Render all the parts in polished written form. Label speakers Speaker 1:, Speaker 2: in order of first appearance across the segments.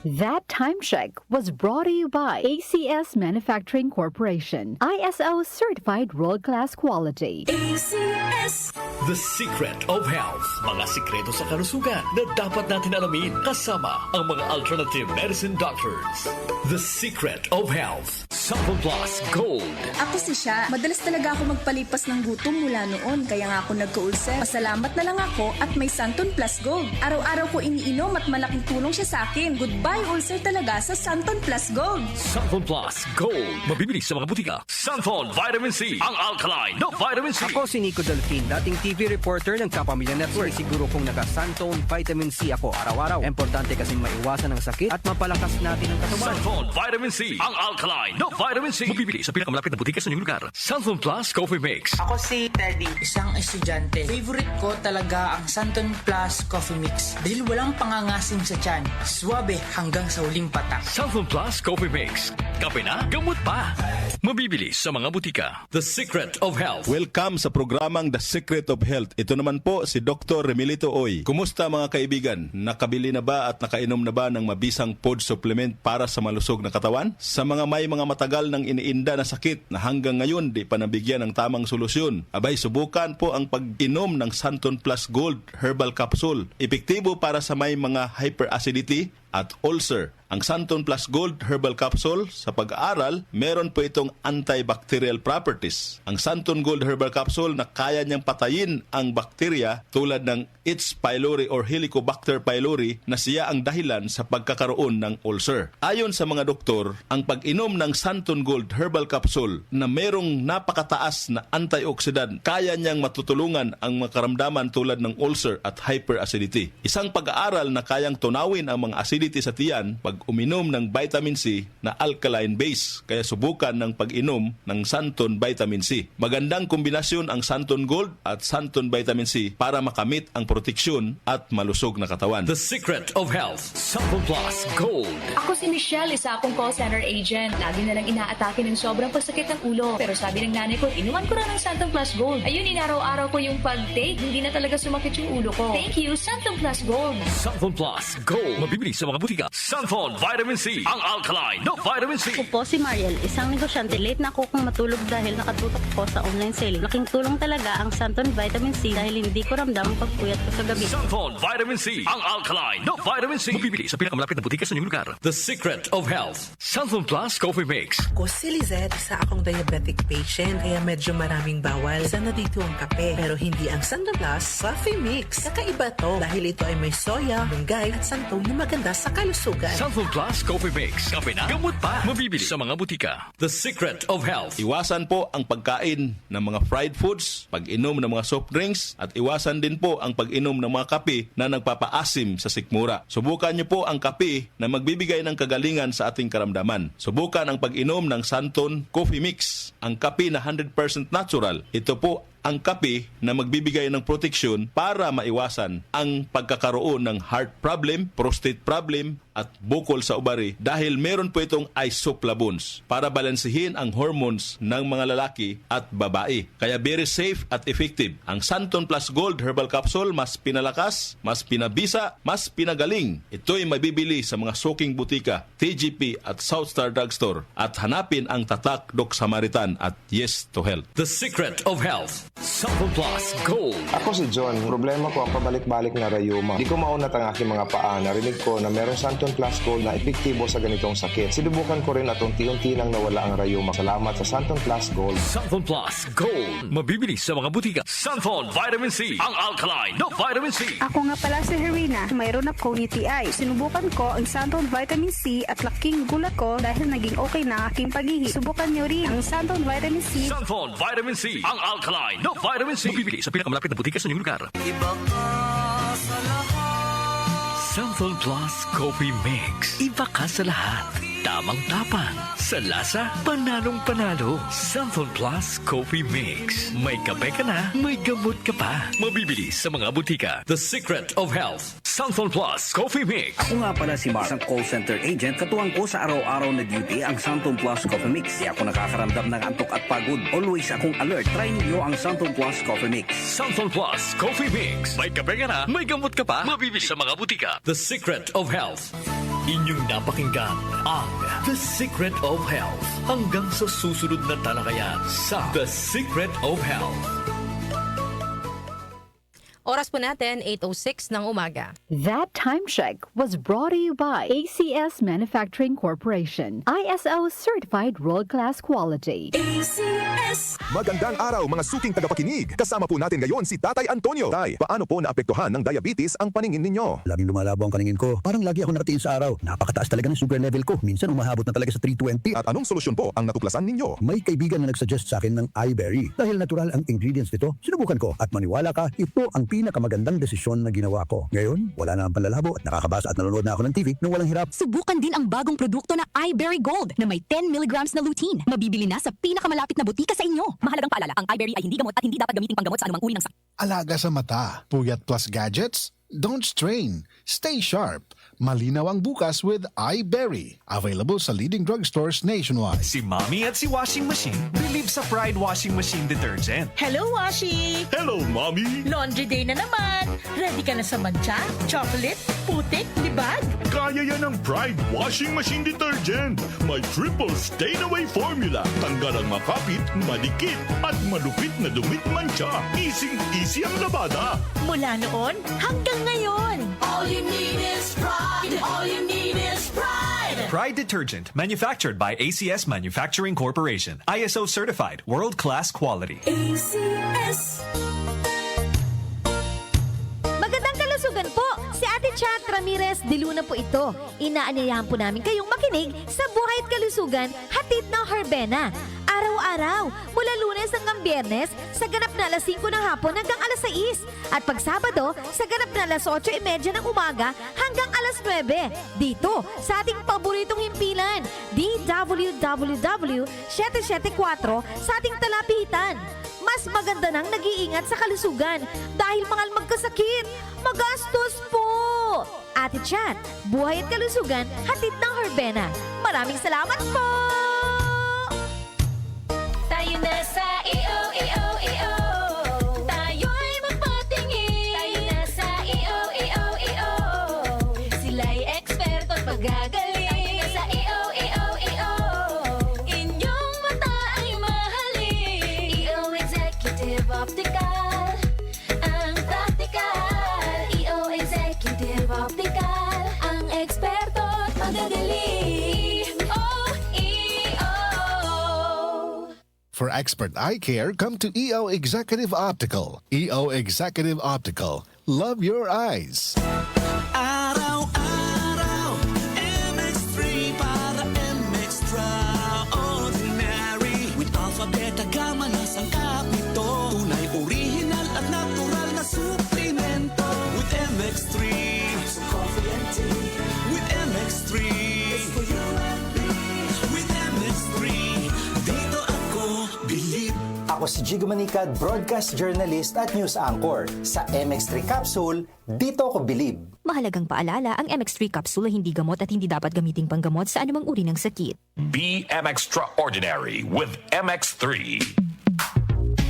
Speaker 1: That time check was brought to you by ACS Manufacturing Corporation, ISO certified world-class quality.
Speaker 2: ACS.
Speaker 3: The Secret of Health. Mga sikreto sa kalusugan na dapat natin alamin kasama ang mga alternative medicine doctors. The Secret of Health. Santon Plus Gold.
Speaker 2: Ako si Sha. Madalas talaga ako magpalipas ng gutom mula noon, kaya nga ako nagka-ulcer. Pasalamat na lang ako at may Santon Plus Gold. Araw-araw ko iniinom at malaking tulong siya sa akin. Goodbye ulcer talaga sa Santon Plus Gold.
Speaker 3: Santon Plus Gold. Mabibili sa mga butika. Santon Vitamin C. Ang alkaline na vitamin C.
Speaker 4: Ako si Nico Delfin, dating TV reporter ng Kapamilya Network. Siguro kung naka-Santon Vitamin C ako araw-araw. Importante kasing maiwasan ang sakit at mapalakas natin ang katawan.
Speaker 3: Santon Vitamin C. Ang alkaline na vitamin C. Mabibili sa pinakamalapit na butika sa inyong lugar. Santon Plus Coffee Mix.
Speaker 5: Ako si Teddy, isang estudyante. Favorite ko talaga ang Santon Plus Coffee Mix dahil walang pangangasim sa tiyan. Suwabe hanggang sa huling patak.
Speaker 3: Santon Plus Coffee Mix. Kape na, gamot pa. Mabibili sa mga butika. The Secret of Health.
Speaker 6: Welcome sa programang The Secret of Health. Ito naman po si Dr. Remilito Oy. Kumusta mga kaibigan? Nakabili na ba at nakainom na ba ng mabisang food supplement para sa malusog na katawan? Sa mga may mga matagal nang iniinda na sakit na hanggang ngayon di pa nabigyan ng tamang solusyon, abay subukan po ang pag-inom ng Santon Plus Gold Herbal Capsule. Epektibo para sa may mga hyperacidity at ulcer. Ang Santon Plus Gold Herbal Capsule, sa pag-aaral, meron po itong antibacterial properties. Ang Santon Gold Herbal Capsule na kaya niyang patayin ang bakterya tulad ng H. pylori or Helicobacter pylori na siya ang dahilan sa pagkakaroon ng ulcer. Ayon sa mga doktor, ang pag-inom ng Santon Gold Herbal Capsule na merong napakataas na antioxidant, kaya niyang matutulungan ang makaramdaman tulad ng ulcer at hyperacidity. Isang pag-aaral na kayang tunawin ang mga acidity sa tiyan pag uminom ng vitamin C na alkaline base. Kaya subukan ng pag-inom ng Santon Vitamin C. Magandang kombinasyon ang Santon Gold at Santon Vitamin C para makamit ang proteksyon at malusog na katawan.
Speaker 3: The Secret of Health. Santon Plus Gold.
Speaker 7: Ako si Michelle, isa akong call center agent. Lagi na lang inaatake ng sobrang pasakit ng ulo. Pero sabi ng nanay ko, inuman ko na ng Santon Plus Gold. Ayun, inaraw-araw ko yung pag-take. Hindi na talaga sumakit yung ulo ko. Thank you, Santon Plus Gold.
Speaker 3: Santon Plus Gold. Mabibili sa mga butika. Santon Vitamin C. Ang alkaline na vitamin C.
Speaker 8: Ako po si Mariel, isang negosyante. Late na ako kung matulog dahil nakatutok ko sa online selling. Laking tulong talaga ang Santon Vitamin C dahil hindi ko ramdam ang pagpuyat ko sa gabi.
Speaker 3: Santon Vitamin C. Ang alkaline na vitamin C. Mabibili sa pinakamalapit na butika sa inyong lugar. The Secret of Health. Santon Plus Coffee Mix.
Speaker 9: Ako si Lizette, isa akong diabetic patient kaya medyo maraming bawal. Isa na dito ang kape pero hindi ang Santon Plus Coffee Mix. Kakaiba to dahil ito ay may soya, munggay at santol na maganda sa kalusugan.
Speaker 3: Santon Plus Coffee Mix. Kape na, gamot pa. Mabibili sa mga butika. The Secret of Health.
Speaker 6: Iwasan po ang pagkain ng mga fried foods, pag-inom ng mga soft drinks, at iwasan din po ang pag-inom ng mga kape na nagpapaasim sa sikmura. Subukan niyo po ang kape na magbibigay ng kagalingan sa ating karamdaman. Subukan ang pag-inom ng Santon Coffee Mix, ang kape na 100% natural. Ito po ang kape na magbibigay ng proteksyon para maiwasan ang pagkakaroon ng heart problem, prostate problem, at bukol sa ubari dahil meron po itong isoflavones para balansehin ang hormones ng mga lalaki at babae. Kaya very safe at effective. Ang Santon Plus Gold Herbal Capsule mas pinalakas, mas pinabisa, mas pinagaling. Ito'y mabibili sa mga suking butika, TGP at Southstar Drugstore at hanapin ang tatak Doc Samaritan at Yes to Health.
Speaker 3: The Secret of Health. Santon Plus Gold.
Speaker 10: Ako si John. Problema ko ang pabalik-balik na rayuma. Di ko maunat ang aking mga paa. Narinig ko na merong Santon Plus Gold na epektibo sa ganitong sakit. Sinubukan ko rin at unti-unti nang nawala ang rayuma. Salamat sa Santon Plus Gold.
Speaker 3: Santon Plus Gold. Mabibili sa mga butika. Santon Vitamin C. Ang alkaline na vitamin C.
Speaker 11: Ako nga pala si Herina. Mayroon akong UTI. Sinubukan ko ang Santon Vitamin C at laking gulat ko dahil naging okay na aking pag-ihi. Subukan niyo rin ang Santon Vitamin C.
Speaker 3: Santon Vitamin C. Ang alkaline na vitamin C. Mabibili sa pinakamalapit na butika sa inyong lugar.
Speaker 5: Iba ka sa lahat.
Speaker 3: Santon Plus Coffee Mix. Iba ka sa lahat. Tamang tapang. Sa lasa, panalong-panalo. Santon Plus Coffee Mix. May kape ka na, may gamot ka pa. Mabibili sa mga butika. The Secret of Health. Santon Plus Coffee Mix.
Speaker 4: Ako nga pala si Mark, isang call center agent. Katuwang ko sa araw-araw na duty ang Santon Plus Coffee Mix. Di ako nakakaramdam ng antok at pagod. Always akong alert. Try niyo ang Santon Plus Coffee Mix.
Speaker 3: Santon Plus Coffee Mix. May kape ka na, may gamot ka pa. Mabibili sa mga butika. The Secret of Health. Inyong napakinggan ang The Secret of Health. Hanggang sa susunod na talakayan sa The Secret of Health.
Speaker 12: Oras po natin, 8:06 ng umaga.
Speaker 1: That time check was brought to you by ACS Manufacturing Corporation. ISO certified world-class quality.
Speaker 2: ACS!
Speaker 13: Magandang araw mga suking tagapakinig. Kasama po natin ngayon si Tatay Antonio. Tay, paano po naapektuhan ng diabetes ang paningin ninyo?
Speaker 14: Laging lumalabo ang paningin ko. Parang lagi ako nakatiin sa araw. Napakataas talaga ng sugar level ko. Minsan umahabot na talaga sa 320.
Speaker 13: At anong solusyon po ang natuklasan ninyo?
Speaker 14: May kaibigan na nagsuggest sa akin ng iBerry. Dahil natural ang ingredients nito, sinubukan ko. At maniwala ka, ito ang pinakamagandang desisyon na ginawa ko. Ngayon, wala na ang panlalabo at nakakabasa at nanonood na ako ng TV nang walang hirap.
Speaker 15: Subukan din ang bagong produkto na iBerry Gold na may 10 milligrams na lutein. Mabibili na sa pinakamalapit na butika sa inyo. Mahalagang paalala, ang iBerry ay hindi gamot at hindi dapat gamitin panggamot sa anumang uri ng sakit.
Speaker 16: Alaga sa mata, puyat plus gadgets? Don't strain. Stay sharp. Malinaw ang bukas with iBerry. Available sa leading drugstores nationwide.
Speaker 17: Si Mommy at si Washing Machine believe sa Pride Washing Machine Detergent.
Speaker 18: Hello, Washi!
Speaker 17: Hello, Mommy!
Speaker 18: Laundry day na naman! Ready ka na sa mancha, chocolate, putik, libag?
Speaker 17: Kaya yan ang Pride Washing Machine Detergent. May triple stain-away formula. Tanggal ang makapit, madikit, at malupit na dumit mancha. Easy ang labada.
Speaker 18: Mula noon hanggang ngayon.
Speaker 2: All you need is pride. All you need is pride.
Speaker 17: Pride Detergent, manufactured by ACS Manufacturing Corporation. ISO certified, world-class quality.
Speaker 2: ACS.
Speaker 19: Magandang kalusugan po! Si Ate Chat Ramirez de Luna po ito. Inaanyayahan po namin kayong makinig sa Buhay at Kalusugan, hatid ng Herbena. Araw-araw, mula Lunes hanggang Biyernes, sa ganap na alas 5 ng hapon hanggang alas 6. At pag Sabado, sa ganap na alas 8:30 ng umaga hanggang alas 9. Dito, sa ating paboritong himpilan, DWWW 774 sa ating talapitan. Mas maganda nang nag-iingat sa kalusugan dahil mangal magkasakit. Magastos po! Ate Chat, Buhay at Kalusugan, hatid ng Herbena. Maraming salamat po!
Speaker 2: Tayo na sa EO. Tayo'y magpatingin. Tayo na sa EO. Sila'y eksperto at magagaling. Tayo na sa EO. Inyong mata ay mahalin. EO Executive Optical. Ang practical. EO Executive Optical. Ang eksperto at magagaling.
Speaker 16: For expert eye care, come to EO Executive Optical. EO Executive Optical. Love your eyes.
Speaker 20: Araw-araw, MX3 para MX-Traordinary. With alpha, beta, gamma na sangkap nito. Tunay, original at natural na suplemento. With MX3, it's coffee and tea. With MX3, it's for you and me. With MX3, dito ako bilib.
Speaker 21: Ako si Jigo Manicad, broadcast journalist at news anchor. Sa MX3 Capsule, dito ako bilib.
Speaker 15: Mahalagang paalala, ang MX3 capsule ay hindi gamot at hindi dapat gamiting panggamot sa anumang uri ng sakit.
Speaker 22: Be MX-Traordinary with MX3.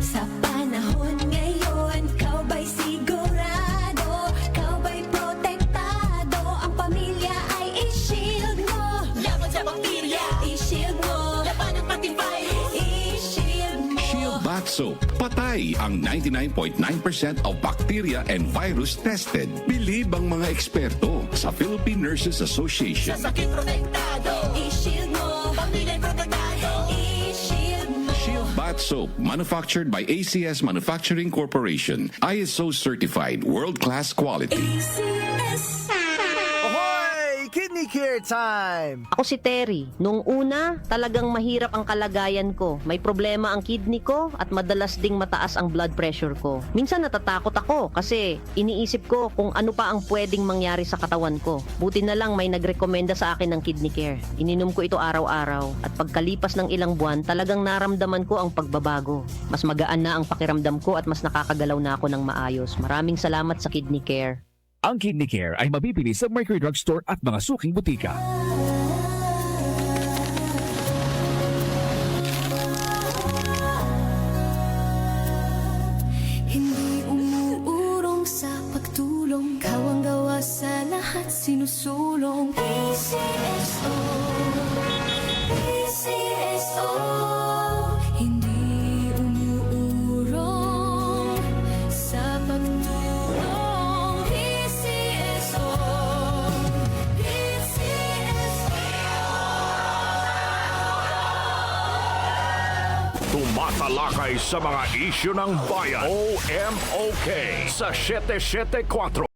Speaker 2: Sa panahon ngayon, ikaw ba'y sigurado? Ikaw ba'y protektado? Ang pamilya ay i-shield mo. Laban sa bakterya, i-shield mo. Laban ng pati virus, i-shield mo.
Speaker 23: Shield Bath Soap. Patay ang 99.9% of bacteria and virus tested. Bilib ang mga eksperto sa Philippine Nurses Association.
Speaker 2: Sa sakit protektado, i-shield mo. Pamilya protektado, i-shield mo.
Speaker 23: Shield Bath Soap, manufactured by ACS Manufacturing Corporation. ISO certified, world-class quality.
Speaker 2: ACS.
Speaker 24: Ahoy! Kidney Care time!
Speaker 25: Ako si Terry. Nung una, talagang mahirap ang kalagayan ko. May problema ang kidney ko at madalas ding mataas ang blood pressure ko. Minsan natatakot ako kasi iniisip ko kung ano pa ang pwedeng mangyari sa katawan ko. Buti na lang may nagrekomenda sa akin ng Kidney Care. Ininom ko ito araw-araw at pagkalipas ng ilang buwan, talagang naramdaman ko ang pagbabago. Mas magaan na ang pakiramdam ko at mas nakakagalaw na ako ng maayos. Maraming salamat sa Kidney Care.
Speaker 26: Ang Kidney Care ay mabibili sa Mercury Drugstore at mga suking butika.
Speaker 2: Hindi umuurong sa pagtulong, kawang gawa sa lahat. Sino
Speaker 20: sinusulong. PCSO, PCSO, hindi umuurong sa pagtulong. PCSO,
Speaker 22: Tumatalakay sa mga isyu ng bayan. OMOK sa 774.